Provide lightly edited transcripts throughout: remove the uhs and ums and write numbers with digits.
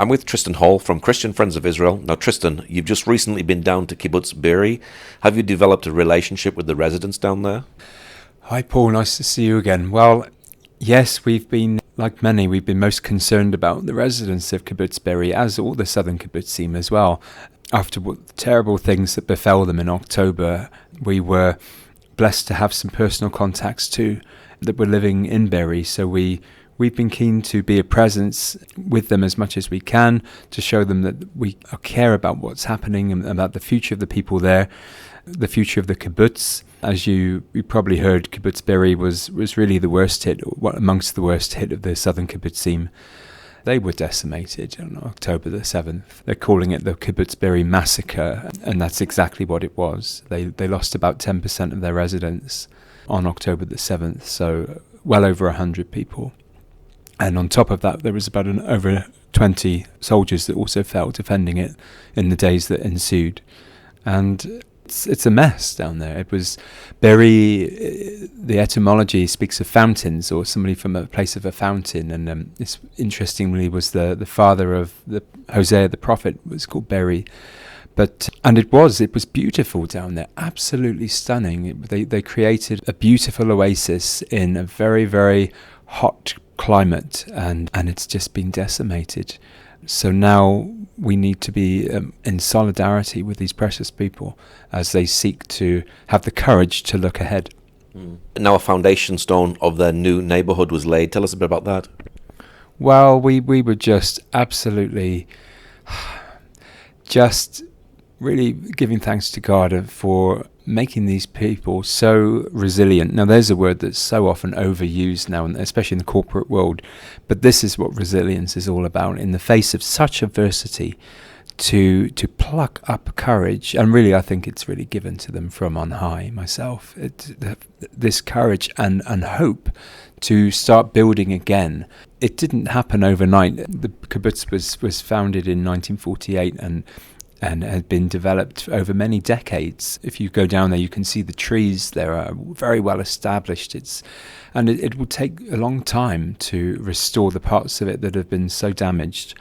I'm with Tristan Hall from Christian Friends of Israel. Now, Tristan, you've just recently been down to Kibbutz Be'eri. Have you developed a relationship with the residents down there? Hi, Paul. Nice to see you again. Well, yes, we've been, like many, we've been most concerned about the residents of Kibbutz Be'eri, as all the southern kibbutzim as well. After the terrible things that befell them in October, we were blessed to have some personal contacts too that were living in Be'eri. So we've been keen to be a presence with them as much as we can, to show them that we care about what's happening and about the future of the people there, the future of the kibbutz. As you probably heard, Kibbutz Be'eri was really the worst hit, amongst the worst hit of the southern kibbutzim. They were decimated on October the 7th. They're calling it the Kibbutz Be'eri massacre, and that's exactly what it was. They lost about 10% of their residents on October the 7th, so well over 100 people. And on top of that, there was about over 20 soldiers that also fell defending it in the days that ensued. And it's a mess down there. It was Be'eri, the etymology speaks of fountains, or somebody from a place of a fountain. And this, interestingly, was the father of Hosea the prophet, was called Be'eri. And it was beautiful down there, absolutely stunning. They created a beautiful oasis in a very, very hot climate, and it's just been decimated. So now we need to be in solidarity with these precious people as they seek to have the courage to look ahead. Now a foundation stone of their new neighborhood was laid. Tell us a bit about that. Well, we were just absolutely just really giving thanks to God for making these people so resilient. Now, there's a word that's so often overused now, especially in the corporate world, but this is what resilience is all about. In the face of such adversity, to pluck up courage, and really I think it's really given to them from on high myself, this courage and hope to start building again. It didn't happen overnight. The kibbutz was founded in 1948 and had been developed over many decades. If you go down there, you can see the trees there are very well established. It will take a long time to restore the parts of it that have been so damaged.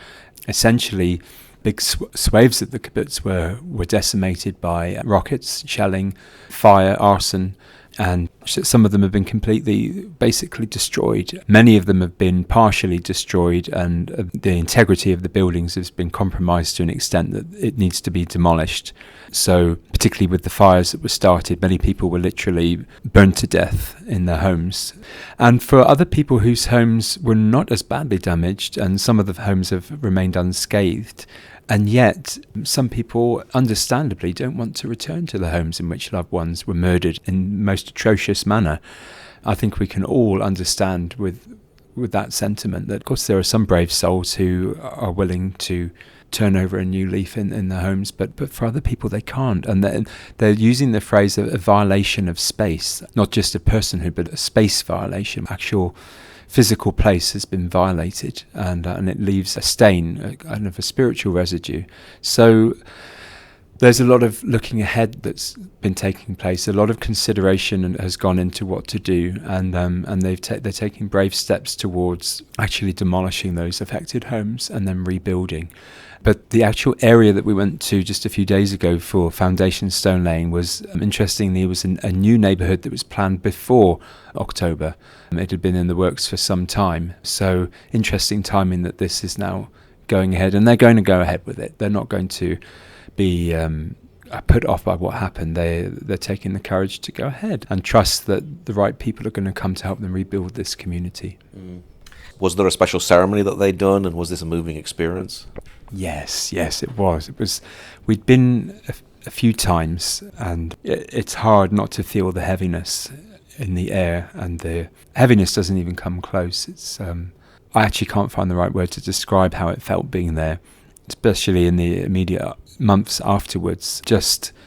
Essentially, big swathes of the kibbutz were decimated by rockets, shelling, fire, arson, and some of them have been basically destroyed. Many of them have been partially destroyed, and the integrity of the buildings has been compromised to an extent that it needs to be demolished. So, particularly with the fires that were started, many people were literally burned to death in their homes. And for other people whose homes were not as badly damaged, and some of the homes have remained unscathed, and yet, some people, understandably, don't want to return to the homes in which loved ones were murdered in the most atrocious manner. I think we can all understand with that sentiment that, of course, there are some brave souls who are willing to turn over a new leaf in their homes, but for other people, they can't. And they're using the phrase of a violation of space, not just a personhood, but a space violation. Actual physical place has been violated, and it leaves a stain, kind of a spiritual residue. So there's a lot of looking ahead that's been taking place. A lot of consideration has gone into what to do, and they're taking brave steps towards actually demolishing those affected homes and then rebuilding. But the actual area that we went to just a few days ago for foundation stone laying was, interestingly, it was a new neighbourhood that was planned before October. It had been in the works for some time. So interesting timing that this is now going ahead, and they're going to go ahead with it. They're not going to be put off by what happened. They're taking the courage to go ahead and trust that the right people are going to come to help them rebuild this community. Was there a special ceremony that they'd done, and was this a moving experience? Yes, it was. We'd been a few times, and it's hard not to feel the heaviness in the air, and the heaviness doesn't even come close. I actually can't find the right word to describe how it felt being there, especially in the immediate months afterwards.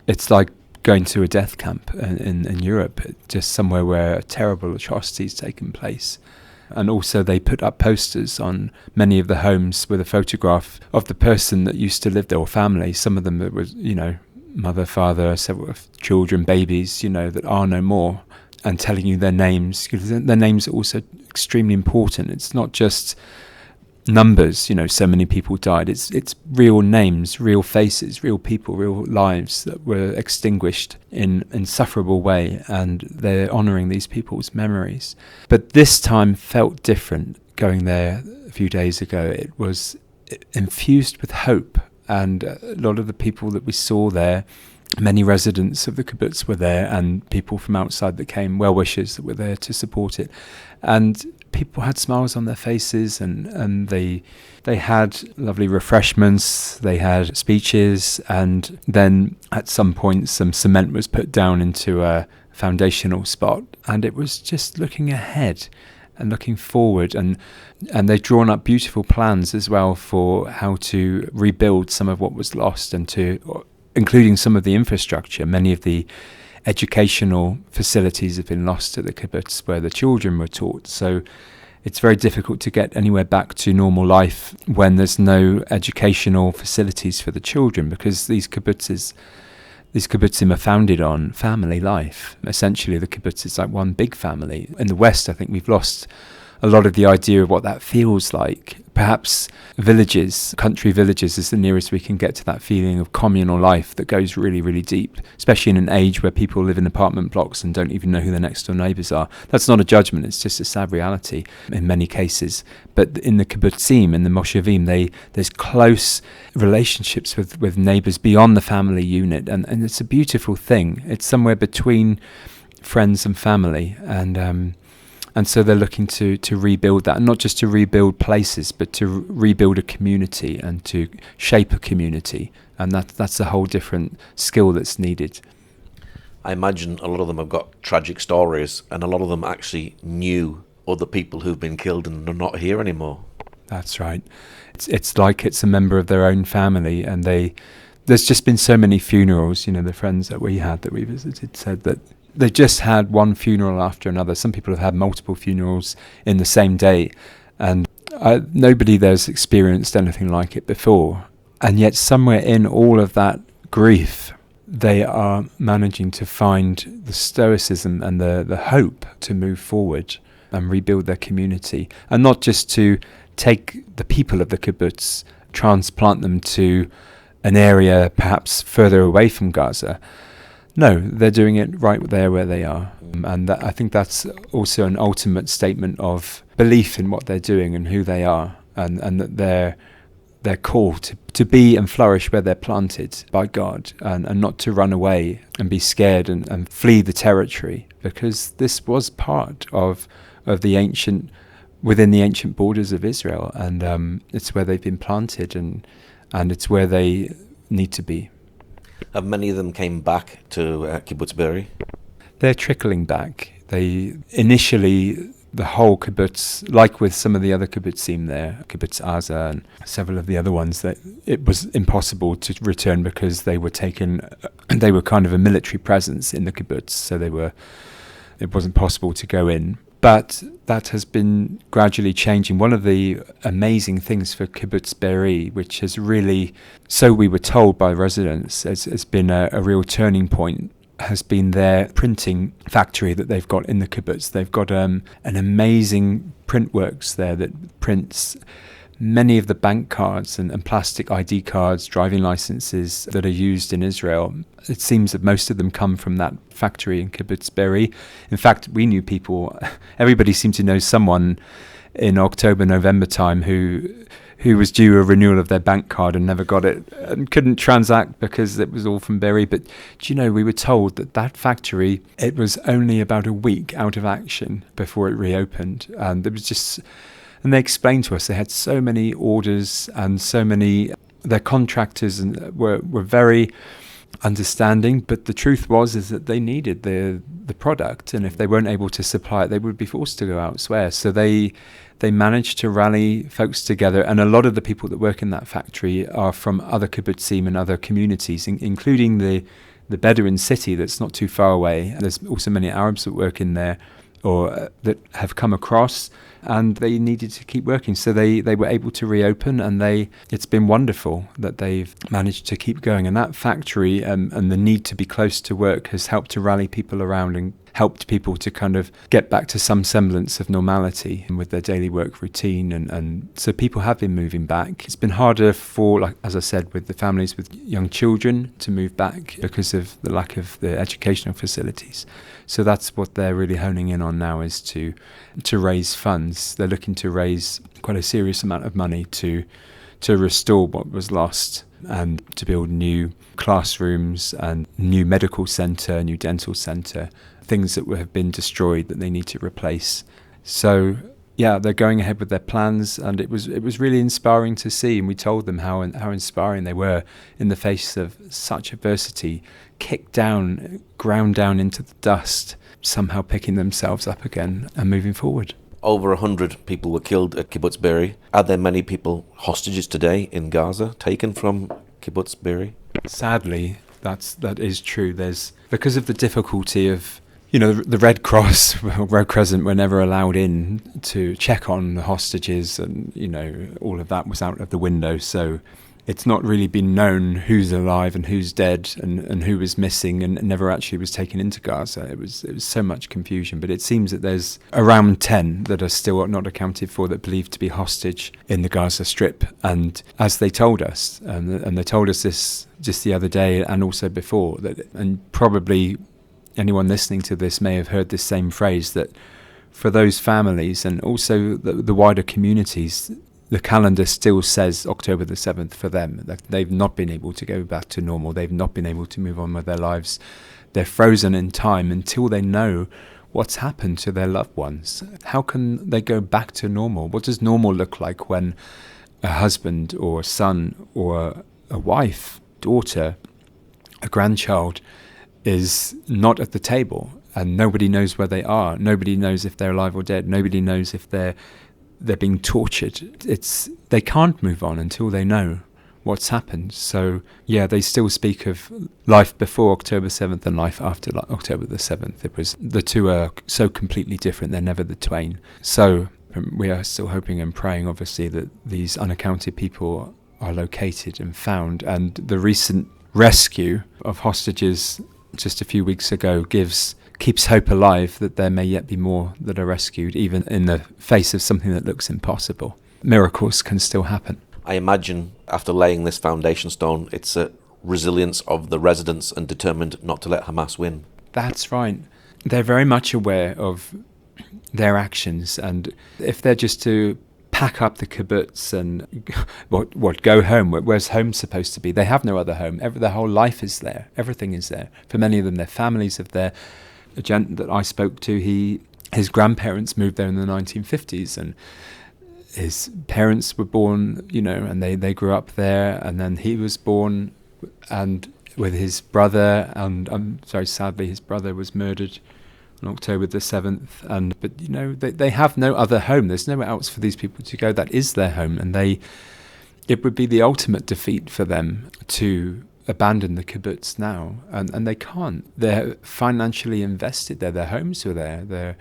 It's like going to a death camp in Europe, just somewhere where terrible atrocities taken place. And also they put up posters on many of the homes with a photograph of the person that used to live there, or family. Some of them that was, mother, father, several children, babies, that are no more, and telling you their names, because their names are also extremely important. It's not just numbers, so many people died. It's real names, real faces, real people, real lives that were extinguished in an insufferable way, and they're honouring these people's memories. But this time felt different. Going there a few days ago, it was infused with hope, and a lot of the people that we saw there, many residents of the kibbutz were there, and people from outside that came, well-wishers that were there to support it. And people had smiles on their faces, and they had lovely refreshments, they had speeches, and then at some point some cement was put down into a foundational spot, and it was just looking ahead and looking forward, and they'd drawn up beautiful plans as well for how to rebuild some of what was lost, and including some of the infrastructure. Many of the educational facilities have been lost at the kibbutz where the children were taught. So it's very difficult to get anywhere back to normal life when there's no educational facilities for the children, because these kibbutzim are founded on family life. Essentially, the kibbutz is like one big family. In the West, I think we've lost a lot of the idea of what that feels like. Perhaps country villages is the nearest we can get to that feeling of communal life that goes really, really deep, especially in an age where people live in apartment blocks and don't even know who their next door neighbours are. That's not a judgment, it's just a sad reality in many cases. But in the kibbutzim, in the moshavim, there's close relationships with neighbours beyond the family unit, and it's a beautiful thing. It's somewhere between friends and family, and so they're looking to rebuild that, and not just to rebuild places, but to rebuild a community and to shape a community. And that's a whole different skill that's needed. I imagine a lot of them have got tragic stories, and a lot of them actually knew other people who've been killed and are not here anymore. That's right. It's like it's a member of their own family, and there's just been so many funerals. The friends that we visited said that they just had one funeral after another. Some people have had multiple funerals in the same day, and nobody there's experienced anything like it before. And yet somewhere in all of that grief, they are managing to find the stoicism and the hope to move forward and rebuild their community, and not just to take the people of the kibbutz, transplant them to an area perhaps further away from Gaza. No, they're doing it right there where they are. And I think that's also an ultimate statement of belief in what they're doing and who they are, and that they're called to be and flourish where they're planted by God, and not to run away and be scared and flee the territory, because this was part of within the ancient borders of Israel, and it's where they've been planted, and it's where they need to be. Have many of them came back to Kibbutz Be'eri? They're trickling back. Initially, the whole kibbutz, like with some of the other kibbutzim there, Kibbutz Aza and several of the other ones, that it was impossible to return because they were kind of a military presence in the kibbutz, so it wasn't possible to go in. But that has been gradually changing. One of the amazing things for Kibbutz Be'eri, which has really, so we were told by residents, has been a real turning point, has been their printing factory that they've got in the kibbutz. They've got an amazing print works there that prints many of the bank cards and plastic ID cards, driving licenses that are used in Israel. It seems that most of them come from that factory in Kibbutz Be'eri. In fact, we knew people, everybody seemed to know someone in October, November time who was due a renewal of their bank card and never got it and couldn't transact because it was all from Be'eri. But we were told that factory, it was only about a week out of action before it reopened. And it was just... And they explained to us they had so many orders, and so many, their contractors were very understanding, but the truth is that they needed the product, and if they weren't able to supply it, they would be forced to go elsewhere. So they managed to rally folks together, and a lot of the people that work in that factory are from other kibbutzim and other communities, including the Bedouin city that's not too far away. There's also many Arabs that work in there, or that have come across, and they needed to keep working. So they were able to reopen, and it's been wonderful that they've managed to keep going. And that factory and the need to be close to work has helped to rally people around and helped people to kind of get back to some semblance of normality with their daily work routine. And so people have been moving back. It's been harder for, like as I said, with the families with young children to move back because of the lack of the educational facilities. So that's what they're really honing in on now, is to raise funds. They're looking to raise quite a serious amount of money to restore what was lost and to build new classrooms and new medical centre, new dental centre, things that have been destroyed that they need to replace. So yeah, they're going ahead with their plans, and it was really inspiring to see. And we told them how inspiring they were in the face of such adversity, kicked down, ground down into the dust, somehow picking themselves up again and moving forward. Over 100 people were killed at Kibbutz Be'eri. Are there many people, hostages today in Gaza, taken from Kibbutz Be'eri? Sadly, that is true. There's, because of the difficulty of, the Red Cross, Red Crescent were never allowed in to check on the hostages, and, all of that was out of the window. So it's not really been known who's alive and who's dead and who was missing and never actually was taken into Gaza. It was so much confusion. But it seems that there's around 10 that are still not accounted for, that believed to be hostage in the Gaza Strip. And as they told us, and they told us this just the other day and also before, and probably anyone listening to this may have heard this same phrase, that for those families and also the wider communities, the calendar still says October the 7th for them. That they've not been able to go back to normal. They've not been able to move on with their lives. They're frozen in time until they know what's happened to their loved ones. How can they go back to normal? What does normal look like when a husband or a son or a wife, daughter, a grandchild is not at the table and nobody knows where they are? Nobody knows if they're alive or dead. Nobody knows if they're being tortured. They can't move on until they know what's happened. So yeah, they still speak of life before October 7th and life after October the 7th. The two are so completely different. They're never the twain. So we are still hoping and praying, obviously, that these unaccounted people are located and found. And the recent rescue of hostages just a few weeks ago keeps hope alive that there may yet be more that are rescued, even in the face of something that looks impossible. Miracles can still happen. I imagine after laying this foundation stone, it's a resilience of the residents and determined not to let Hamas win. That's right. They're very much aware of their actions, and if they're just to pack up the kibbutz and go home, where's home supposed to be? They have no other home. Their whole life is there. Everything is there. For many of them, their families have there. A gent that I spoke to, his grandparents moved there in the 1950s, and his parents were born, and they grew up there, and then he was born, and with his brother, and sadly his brother was murdered on October the 7th, but they have no other home. There's nowhere else for these people to go. That is their home, and it would be the ultimate defeat for them to abandon the kibbutz now, and they can't. They're financially invested there. Their homes are there.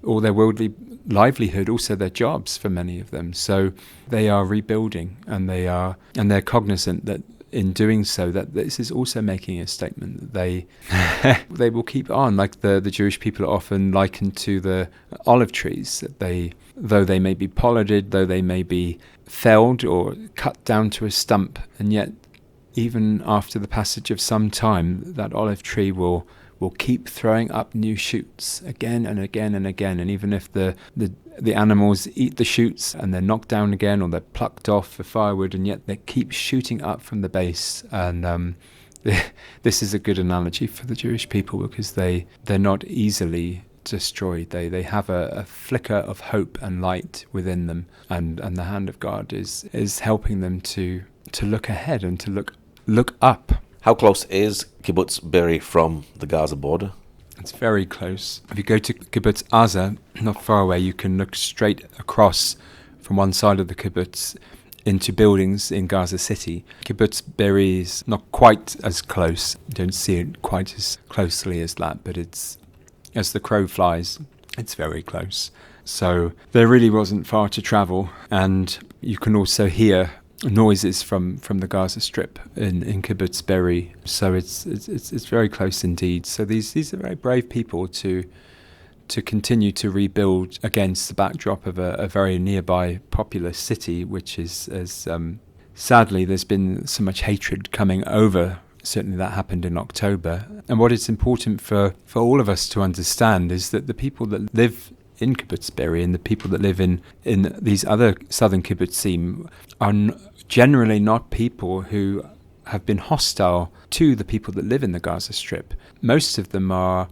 All their worldly livelihood, also their jobs for many of them. So they are rebuilding, and they're cognizant that in doing so, that this is also making a statement that they will keep on. Like the Jewish people are often likened to the olive trees, that though they may be pollarded, though they may be felled or cut down to a stump, and yet even after the passage of some time, that olive tree will keep throwing up new shoots again and again and again. And even if the animals eat the shoots and they're knocked down again, or they're plucked off for firewood, and yet they keep shooting up from the base. And this is a good analogy for the Jewish people, because they're not easily destroyed. They have a flicker of hope and light within them, and the hand of God is helping them to look ahead and to look up. How close is Kibbutz Be'eri from the Gaza border? It's very close. If you go to Kibbutz Aza, not far away, you can look straight across from one side of the kibbutz into buildings in Gaza City. Kibbutz Be'eri is not quite as close. You don't see it quite as closely as that, but it's, as the crow flies, it's very close. So there really wasn't far to travel, and you can also hear noises from the Gaza Strip in Kibbutz Be'eri. So it's very close indeed. So these are very brave people to continue to rebuild against the backdrop of a very nearby populous city, which is as sadly there's been so much hatred coming over. Certainly that happened in October. And what is important for all of us to understand is that the people that live in Kibbutz Be'eri and the people that live in these other southern kibbutzim are generally not people who have been hostile to the people that live in the Gaza Strip. Most of them are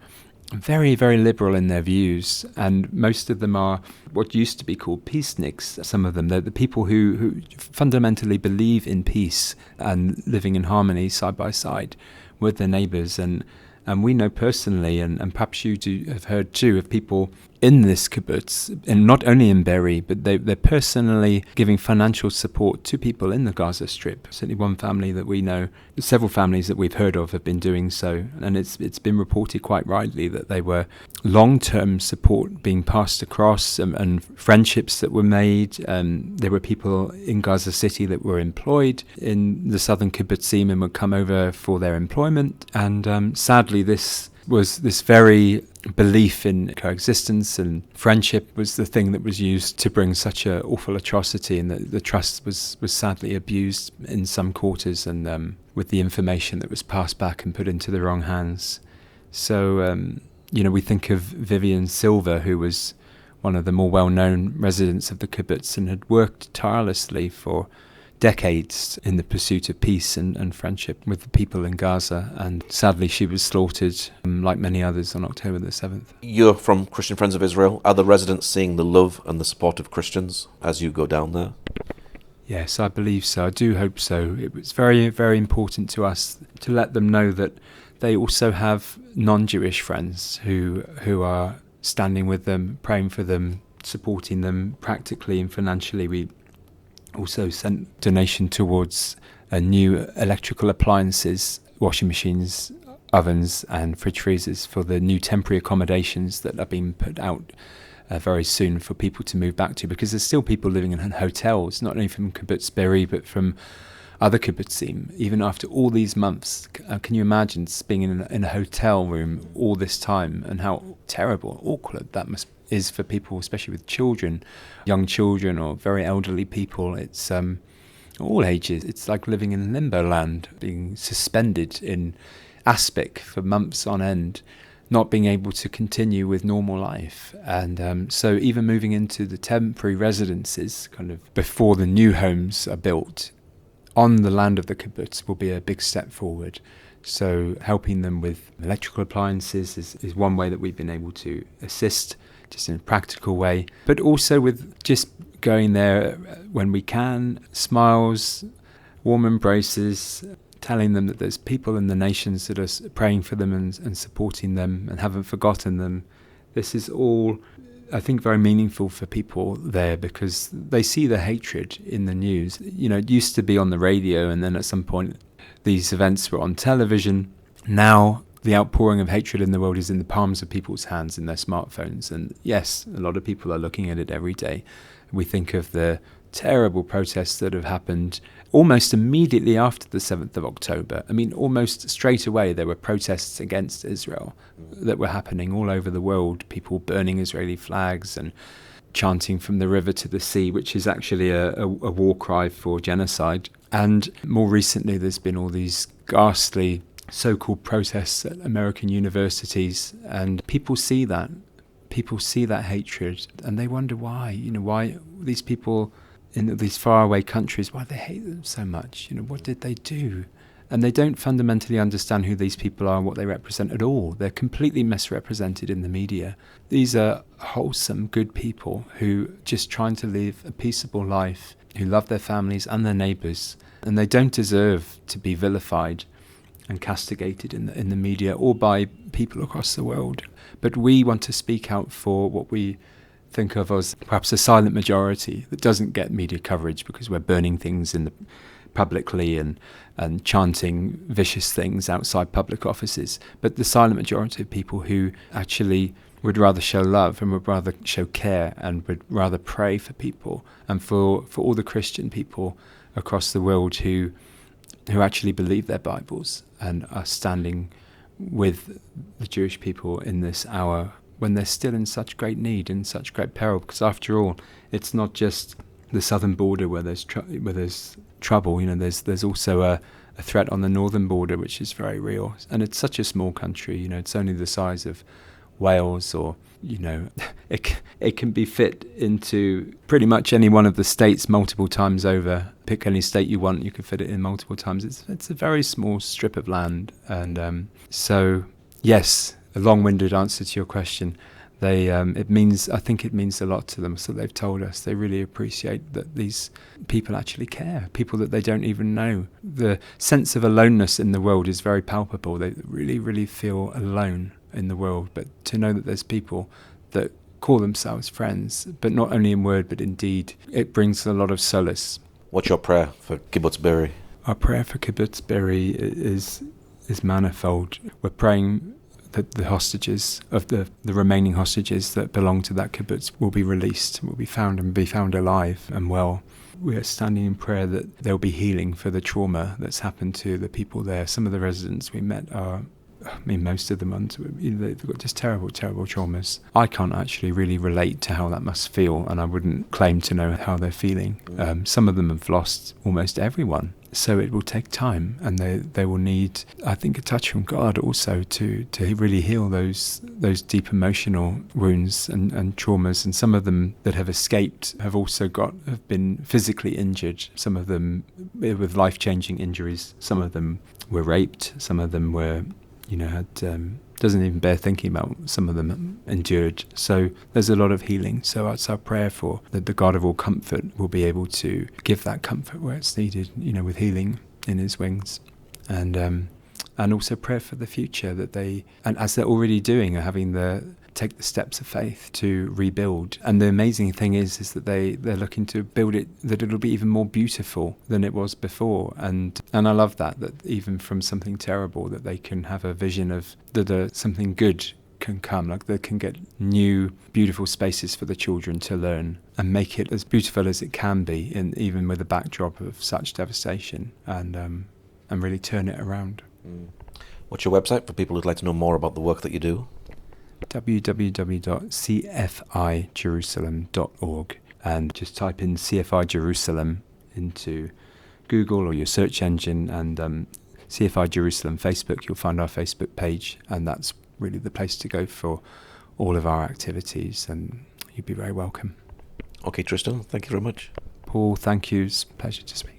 very, very liberal in their views, and most of them are what used to be called peaceniks. Some of them, they're the people who fundamentally believe in peace and living in harmony side by side with their neighbours. And we know personally, and perhaps you have heard too, of people in this kibbutz, and not only in Be'eri, but they're personally giving financial support to people in the Gaza Strip. Certainly one family that we know, several families that we've heard of have been doing so, and it's been reported quite rightly that they were long-term support being passed across, and friendships that were made. There were people in Gaza City that were employed in the southern kibbutzim and would come over for their employment, and sadly this very belief in coexistence and friendship was the thing that was used to bring such an awful atrocity, and the trust was sadly abused in some quarters, and with the information that was passed back and put into the wrong hands. So, we think of Vivian Silva, who was one of the more well-known residents of the kibbutz and had worked tirelessly for decades in the pursuit of peace and friendship with the people in Gaza, and sadly she was slaughtered like many others on October the 7th. You're from Christian Friends of Israel. Are the residents seeing the love and the support of Christians as you go down there? Yes, I believe so. I do hope so. It was very, very important to us to let them know that they also have non-Jewish friends who are standing with them, praying for them, supporting them practically and financially. We also sent donation towards new electrical appliances, washing machines, ovens and fridge freezers for the new temporary accommodations that are being put out very soon for people to move back to, because there's still people living in hotels, not only from Kibbutz Be'eri but from other kibbutzim, even after all these months. Can you imagine being in a hotel room all this time, and how terrible, awkward that is for people, especially with children, young children or very elderly people. It's all ages. It's like living in limbo land, being suspended in aspic for months on end, not being able to continue with normal life. And so even moving into the temporary residences, kind of before the new homes are built on the land of the kibbutz, will be a big step forward. So helping them with electrical appliances is one way that we've been able to assist, just in a practical way, but also with just going there when we can, smiles, warm embraces, telling them that there's people in the nations that are praying for them and supporting them and haven't forgotten them. This is all, I think, very meaningful for people there, because they see the hatred in the news. It used to be on the radio, and then at some point these events were on television. Now the outpouring of hatred in the world is in the palms of people's hands, in their smartphones. And yes, a lot of people are looking at it every day. We think of the terrible protests that have happened almost immediately after the 7th of October. I mean, almost straight away there were protests against Israel that were happening all over the world, people burning Israeli flags and chanting from the river to the sea, which is actually a war cry for genocide. And more recently there's been all these ghastly so-called protests at American universities, and people see that hatred, and they wonder why these people in these faraway countries, why they hate them so much. What did they do? And they don't fundamentally understand who these people are and what they represent at all. They're completely misrepresented in the media. These are wholesome, good people who just trying to live a peaceable life, who love their families and their neighbours, and they don't deserve to be vilified and castigated in the media or by people across the world. But we want to speak out for what we think of as perhaps a silent majority that doesn't get media coverage because we're burning things publicly and chanting vicious things outside public offices. But the silent majority of people who actually would rather show love and would rather show care and would rather pray for people, and for all the Christian people across the world who actually believe their Bibles and are standing with the Jewish people in this hour when they're still in such great need and such great peril. Because after all, it's not just the southern border where there's trouble. There's also a threat on the northern border, which is very real. And it's such a small country. It's only the size of Wales, or it can be fit into pretty much any one of the states multiple times over. Pick any state you want, you can fit it in multiple times. It's a very small strip of land, and so yes, a long-winded answer to your question. I think it means a lot to them. So they've told us they really appreciate that these people actually care, people that they don't even know. The sense of aloneness in the world is very palpable. They really, really feel alone in the world, but to know that there's people that call themselves friends, but not only in word but in deed, it brings a lot of solace. What's your prayer for Kibbutz Be'eri? Our prayer for Kibbutz Be'eri is manifold. We're praying that the hostages of the remaining hostages that belong to that kibbutz will be released, will be found alive and well. We are standing in prayer that there'll be healing for the trauma that's happened to the people there. Some of the residents we met most of them, they've got just terrible, terrible traumas. I can't actually really relate to how that must feel, and I wouldn't claim to know how they're feeling. Some of them have lost almost everyone. So it will take time, and they will need, I think, a touch from God also to really heal those deep emotional wounds and traumas. And some of them that have escaped have been physically injured. Some of them with life-changing injuries. Some of them were raped. Some of them were, doesn't even bear thinking about. Some of them endured. So there's a lot of healing. So it's our prayer for that the God of all comfort will be able to give that comfort where it's needed, with healing in his wings. And also prayer for the future, that they, and as they're already doing, are having take the steps of faith to rebuild. And the amazing thing is that they're looking to build it, that it'll be even more beautiful than it was before. And I love that even from something terrible, that they can have a vision of that something good can come, like they can get new beautiful spaces for the children to learn and make it as beautiful as it can be, even with a backdrop of such devastation, and really turn it around. What's your website for people who'd like to know more about the work that you do? www.cfijerusalem.org, and just type in CFI Jerusalem into Google or your search engine, and CFI Jerusalem Facebook, you'll find our Facebook page, and that's really the place to go for all of our activities, and you'd be very welcome. Okay, Tristan, thank you very much. Paul, thank you. It's a pleasure to speak.